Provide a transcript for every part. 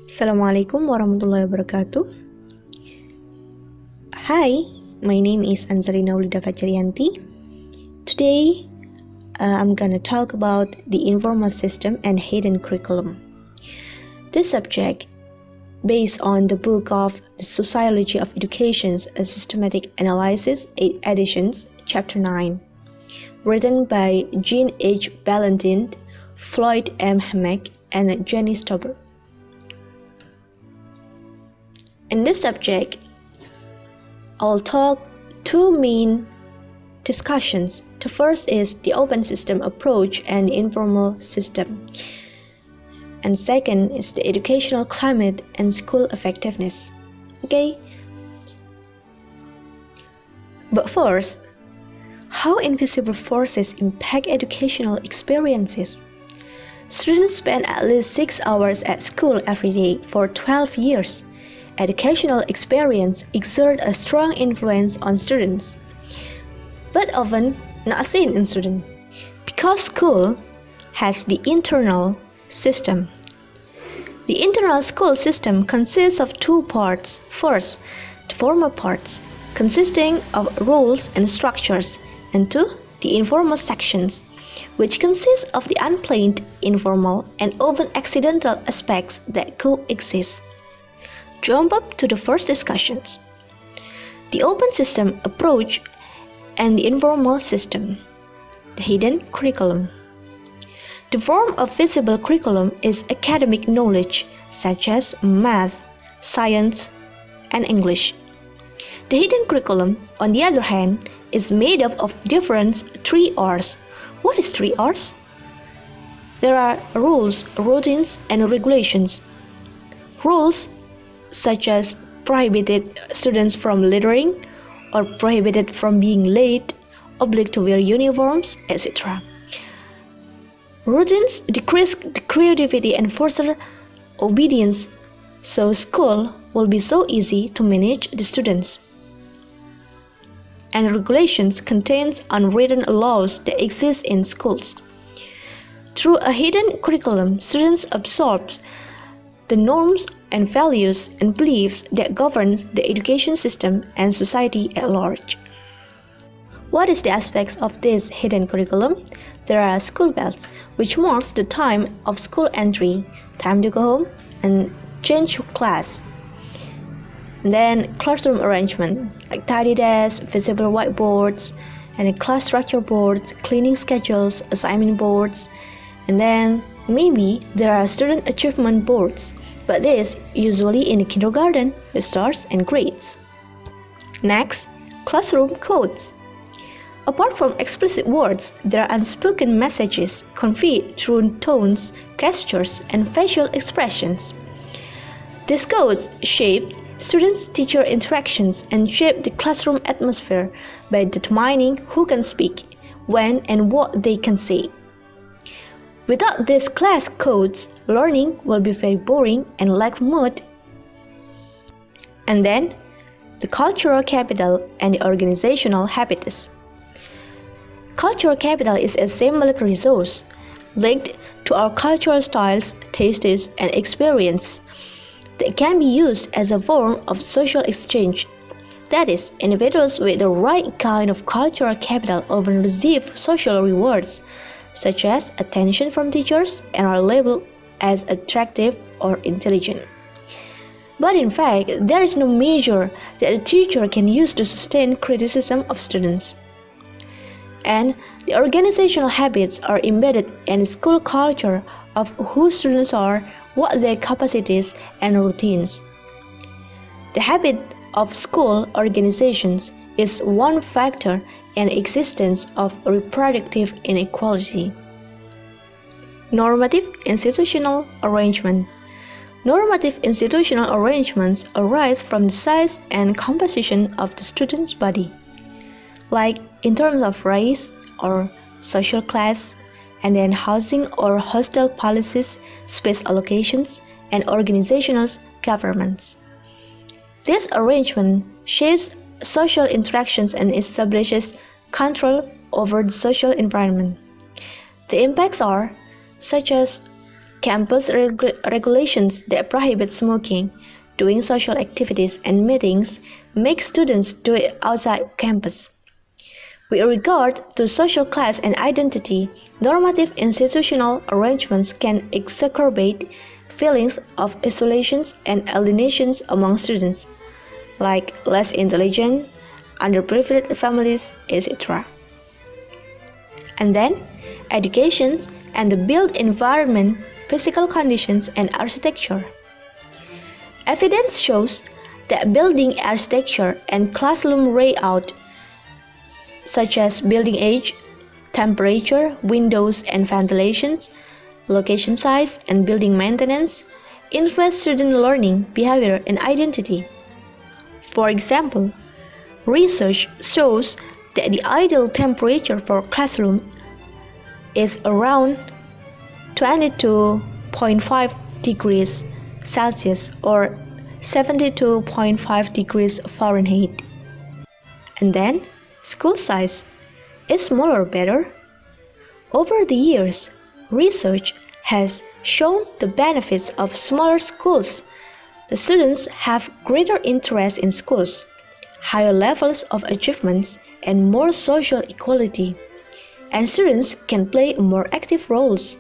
Assalamualaikum warahmatullahi wabarakatuh. Hi, my name is ANZALINA FAJRIYANTI. Today, I'm gonna talk about the informal system and hidden curriculum. This subject, based on the book of the Sociology of Education's A Systematic Analysis, 8 editions, Chapter 9, written by Jean H. Ballantyne, Floyd M. Hammack, and Jenny Stauber. In this subject, I'll talk two main discussions. The first is the open system approach and the informal system. And second is the educational climate and school effectiveness. Okay? But first, how invisible forces impact educational experiences? Students spend at least 6 hours at school every day for 12 years. Educational experience exerts a strong influence on students, but often not seen in students, because school has the internal system. The internal school system consists of two parts. First, the formal parts, consisting of rules and structures, and two, the informal sections, which consist of the unplanned, informal, and often accidental aspects that coexist. Jump up to the first discussions. The open system approach and the informal system. The hidden curriculum. The form of visible curriculum is academic knowledge such as math, science, and English. The hidden curriculum, on the other hand, is made up of different 3 R's. What is 3 R's? There are rules, routines, and regulations. Rules such as prohibited students from littering or prohibited from being late, obliged to wear uniforms, etc. Routines decrease the creativity and foster obedience, so school will be so easy to manage the students. And regulations contains unwritten laws that exist in schools. Through a hidden curriculum, students absorb the norms and values and beliefs that govern the education system and society at large. What is the aspects of this hidden curriculum? There are school bells, which marks the time of school entry, time to go home, and change to class. And then classroom arrangement, like tidy desks, visible whiteboards, and class structure boards, cleaning schedules, assignment boards, and then maybe there are student achievement boards, but this usually in the kindergarten with stars and grades. Next, classroom codes. Apart from explicit words, there are unspoken messages conveyed through tones, gestures, and facial expressions. These codes shape student-teacher interactions and shape the classroom atmosphere by determining who can speak, when, and what they can say. Without these class codes, learning will be very boring and lack mood. And then, the cultural capital and the organizational habitus. Cultural capital is a symbolic resource linked to our cultural styles, tastes, and experience that can be used as a form of social exchange. That is, individuals with the right kind of cultural capital often receive social rewards, such as attention from teachers, and are labeled as attractive or intelligent. But in fact, there is no measure that a teacher can use to sustain criticism of students. And the organizational habits are embedded in the school culture of who students are, what their capacities and routines. The habit of school organizations is one factor in the existence of reproductive inequality. Normative institutional arrangement. Normative institutional arrangements arise from the size and composition of the student's body, like in terms of race or social class, and then housing or hostel policies, space allocations, and organizational governments. This arrangement shapes social interactions and establishes control over the social environment. The impacts are such as Campus regulations that prohibit smoking, doing social activities and meetings make students do it outside campus. With regard to social class and identity, normative institutional arrangements can exacerbate feelings of isolation and alienation among students, like less intelligent, underprivileged families, etc. And then, education and the built environment, physical conditions, and architecture. Evidence shows that building architecture and classroom layout, such as building age, temperature, windows and ventilation, location size, and building maintenance, influence student learning, behavior, and identity. For example, research shows that the ideal temperature for classroom is around 22.5 degrees Celsius or 72.5 degrees Fahrenheit. And then, school size. Is smaller better? Over the years, research has shown the benefits of smaller schools. The students have greater interest in schools, higher levels of achievements, and more social equality, and students can play more active roles.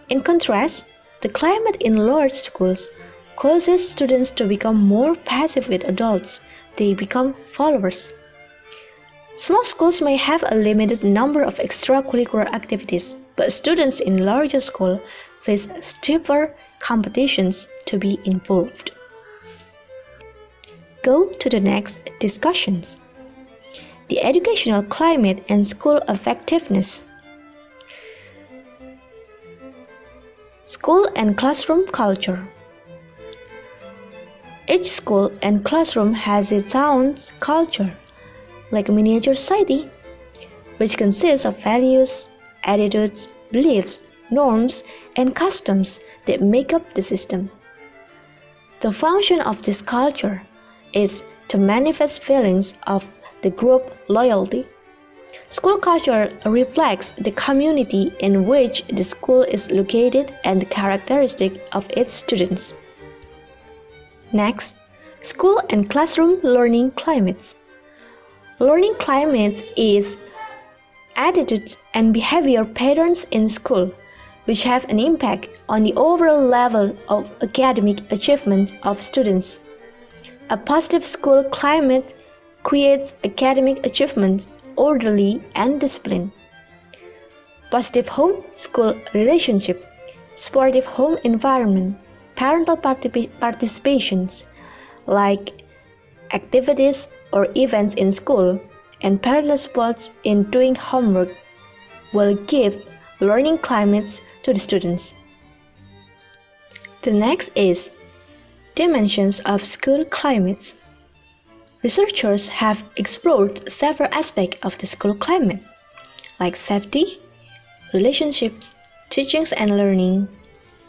In contrast, the climate in large schools causes students to become more passive with adults. They become followers. Small schools may have a limited number of extracurricular activities, but students in larger schools face stiffer competitions to be involved. Go to the next discussions. The educational climate and school effectiveness. School and classroom culture. Each school and classroom has its own culture, like a miniature society, which consists of values, attitudes, beliefs, norms, and customs that make up the system. The function of this culture is to manifest feelings of the group loyalty. School culture reflects the community in which the school is located and the characteristics of its students. Next, school and classroom learning climates. Learning climates is attitudes and behavior patterns in school, which have an impact on the overall level of academic achievement of students. A positive school climate creates academic achievement, orderly and discipline. Positive home-school relationship, supportive home environment, parental participations, like activities or events in school, and parental supports in doing homework will give learning climates to the students. The next is dimensions of school climates. Researchers have explored several aspects of the school climate, like safety, relationships, teachings and learning,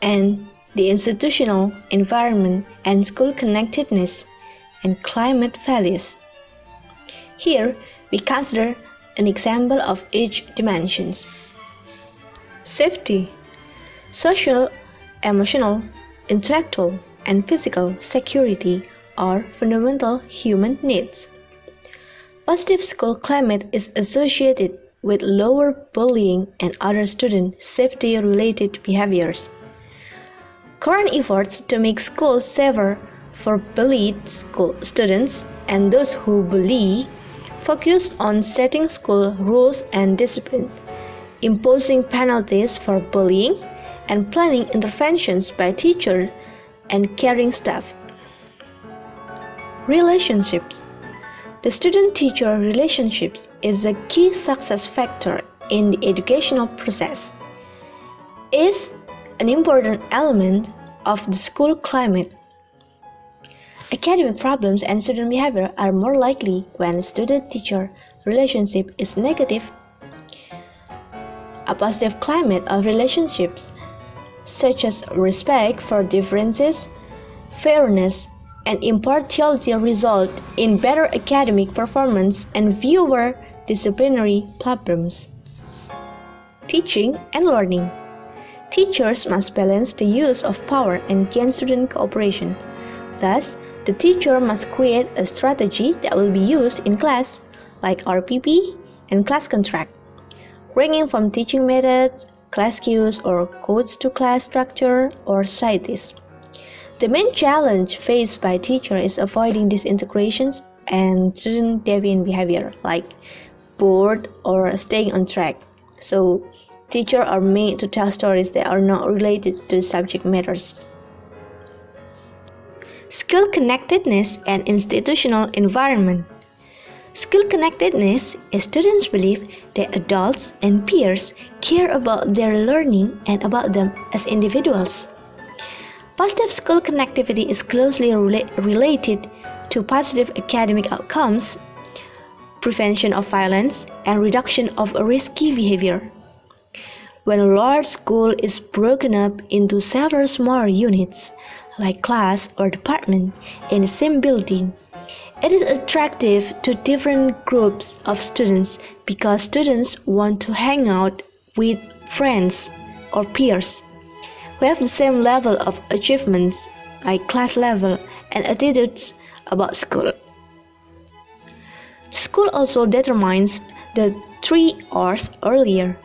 and the institutional environment and school connectedness and climate values. Here, we consider an example of each dimension. Safety. Social, emotional, intellectual, and physical security are fundamental human needs. Positive school climate is associated with lower bullying and other student safety-related behaviors. Current efforts to make schools safer for bullied students and those who bully focus on setting school rules and discipline, imposing penalties for bullying, and planning interventions by teachers and caring staff. Relationships. The student-teacher relationships is a key success factor in the educational process. It is an important element of the school climate. Academic problems and student behavior are more likely when student-teacher relationship is negative. A positive climate of relationships, such as respect for differences, fairness, and impartiality, result in better academic performance and fewer disciplinary problems. Teaching and learning. Teachers must balance the use of power and gain student cooperation. Thus, the teacher must create a strategy that will be used in class, like RPP and class contract, ranging from teaching methods, class cues, or codes to class structure or societies. The main challenge faced by teachers is avoiding disintegrations and student deviant behavior, like bored or staying on track. So, teachers are made to tell stories that are not related to subject matters. Skill connectedness and institutional environment. Skill connectedness is students' belief that adults and peers care about their learning and about them as individuals. Positive school connectivity is closely related to positive academic outcomes, prevention of violence, and reduction of risky behavior. When a large school is broken up into several smaller units, like class or department, in the same building, it is attractive to different groups of students because students want to hang out with friends or peers who have the same level of achievements, like class level, and attitudes about school. School also determines the 3 R's earlier: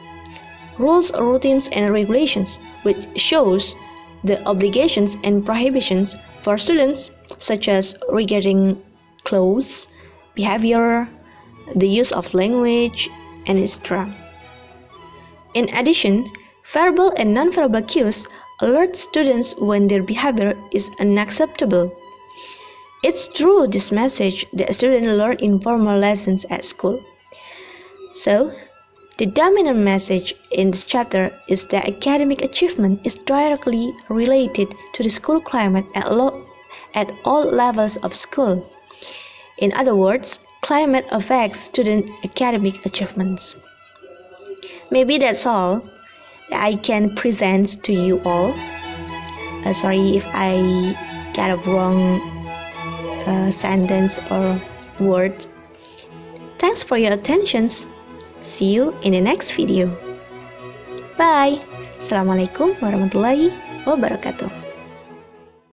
rules, routines, and regulations, which shows the obligations and prohibitions for students, such as regarding clothes, behavior, the use of language, and etc. In addition, verbal and non-verbal cues alert students when their behavior is unacceptable. It's through this message that students learn informal lessons at school. So, the dominant message in this chapter is that academic achievement is directly related to the school climate at all levels of school. In other words, climate affects student academic achievements. Maybe that's all that I can present to you all. Sorry if I got a wrong sentence or word. Thanks for your attention. See you in the next video. Bye. Assalamualaikum warahmatullahi wabarakatuh.